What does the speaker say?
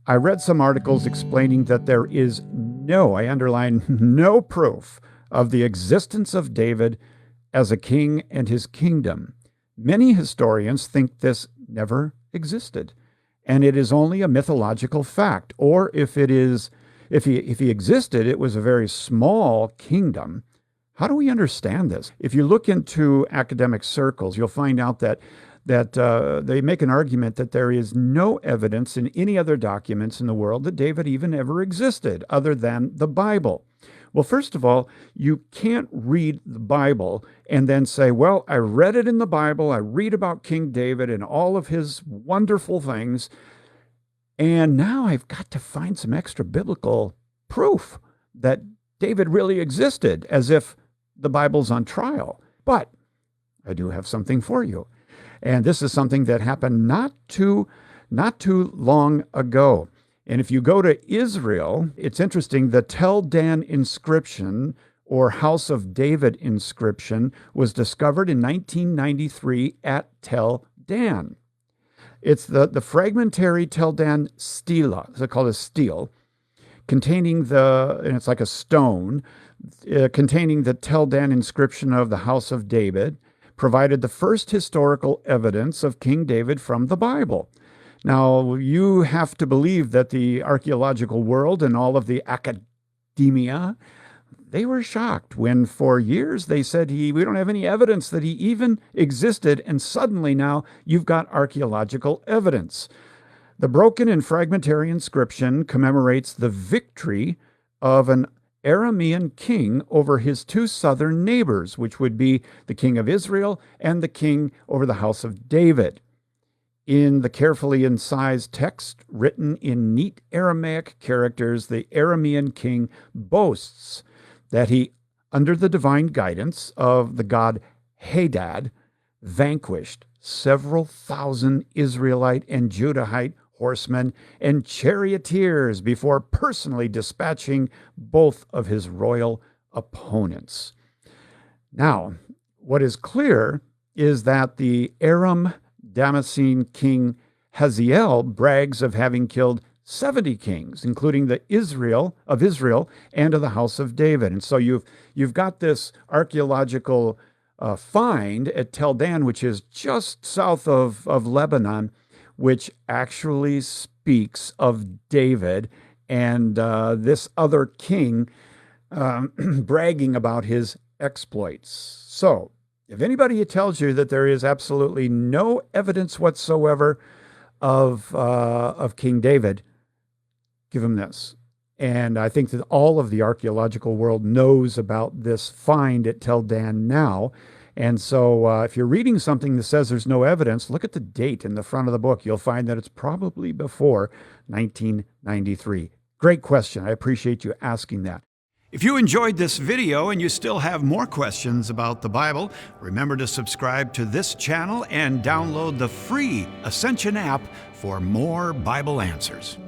I read some articles explaining that there is no, I underline, no proof of the existence of David as a king and his kingdom. Many historians think this never existed, and it is only a mythological fact. Or if he existed, it was a very small kingdom. How do we understand this? If you look into academic circles, you'll find out that they make an argument that there is no evidence in any other documents in the world that David even ever existed other than the Bible. Well, first of all, you can't read the Bible and then say, well, I read it in the Bible, I read about King David and all of his wonderful things, and now I've got to find some extra biblical proof that David really existed, as if the Bible's on trial. But I do have something for you. And this is something that happened not too long ago. And if you go to Israel, it's interesting, the Tel Dan inscription, or House of David inscription, was discovered in 1993 at Tel Dan. It's the fragmentary Tel Dan stela, it's called a stele, containing and it's like a stone, containing the Tel Dan inscription of the House of David, provided the first historical evidence of King David from the Bible. Now, you have to believe that the archaeological world and all of the academia, they were shocked when for years they said we don't have any evidence that he even existed, and suddenly now you've got archaeological evidence. The broken and fragmentary inscription commemorates the victory of an Aramean king over his two southern neighbors, which would be the king of Israel and the king over the house of David. In the carefully incised text, written in neat Aramaic characters, the Aramean king boasts that he, under the divine guidance of the god Hadad, vanquished several thousand Israelite and Judahite horsemen and charioteers before personally dispatching both of his royal opponents. Now, what is clear is that the Aram Damascene king Hazael brags of having killed 70 kings, including the Israel and of the house of David. And so you've got this archaeological find at Tel Dan, which is just south of Lebanon, which actually speaks of David and this other king bragging about his exploits. So, if anybody tells you that there is absolutely no evidence whatsoever of King David, give him this. And I think that all of the archaeological world knows about this find at Tel Dan now. And so if you're reading something that says there's no evidence, look at the date in the front of the book. You'll find that it's probably before 1993. Great question. I appreciate you asking that. If you enjoyed this video and you still have more questions about the Bible, remember to subscribe to this channel and download the free Ascension app for more Bible answers.